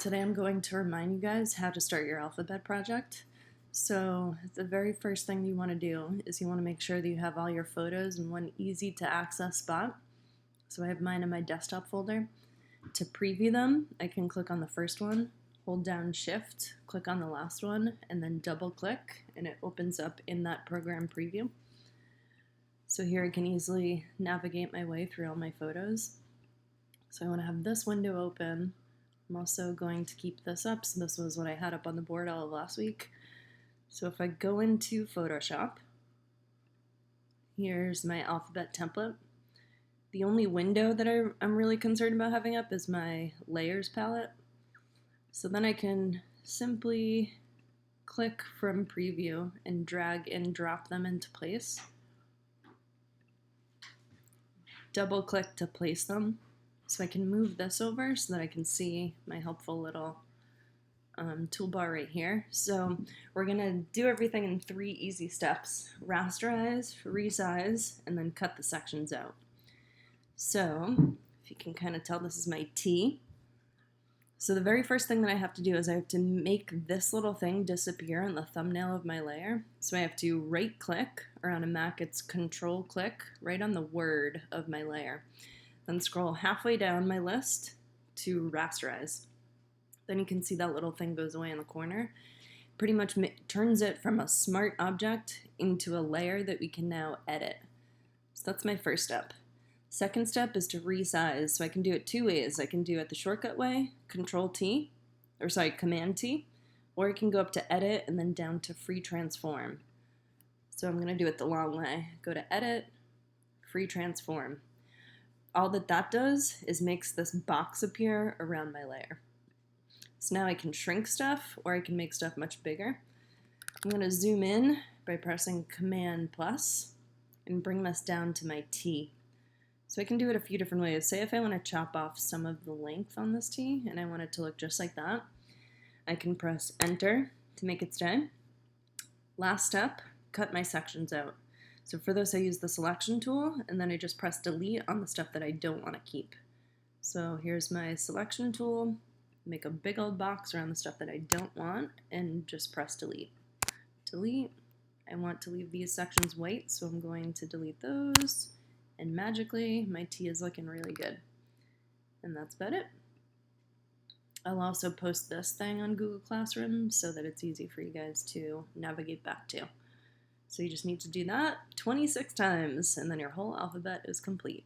Today I'm going to remind you guys how to start your alphabet project. So the very first thing you want to do is you want to make sure that you have all your photos in one easy to access spot. So I have mine in my desktop folder. To preview them, I can click on the first one, hold down Shift, click on the last one, and then double click, and it opens up in that program preview. So here I can easily navigate my way through all my photos. So I want to have this window open. I'm also going to keep this up, so this was what I had up on the board all of last week. So if I go into Photoshop, here's my alphabet template. The only window that I'm really concerned about having up is my layers palette. So then I can simply click from preview and drag and drop them into place. Double click to place them. So I can move this over so that I can see my helpful little toolbar right here. So we're gonna do everything in 3 easy steps: rasterize, resize, and then cut the sections out. So if you can kind of tell, this is my T. So the very first thing that I have to do is I have to make this little thing disappear on the thumbnail of my layer. So I have to right click, or on a Mac it's control click, right on the word of my layer. Then scroll halfway down my list to rasterize. Then you can see that little thing goes away in the corner. Pretty much turns it from a smart object into a layer that we can now edit. So that's my first step. Second step is to resize. So I can do it 2 ways. I can do it the shortcut way, Command T, or I can go up to Edit and then down to Free Transform. So I'm gonna do it the long way. Go to Edit, Free Transform. All that does is makes this box appear around my layer. So now I can shrink stuff, or I can make stuff much bigger. I'm going to zoom in by pressing Command plus and bring this down to my T. So I can do it a few different ways. Say if I want to chop off some of the length on this T and I want it to look just like that, I can press Enter to make it stay. Last step, cut my sections out. So for this I use the selection tool, and then I just press delete on the stuff that I don't want to keep. So here's my selection tool, make a big old box around the stuff that I don't want, and just press delete. Delete. I want to leave these sections white, so I'm going to delete those, and magically my T is looking really good. And that's about it. I'll also post this thing on Google Classroom so that it's easy for you guys to navigate back to. So you just need to do that 26 times, and then your whole alphabet is complete.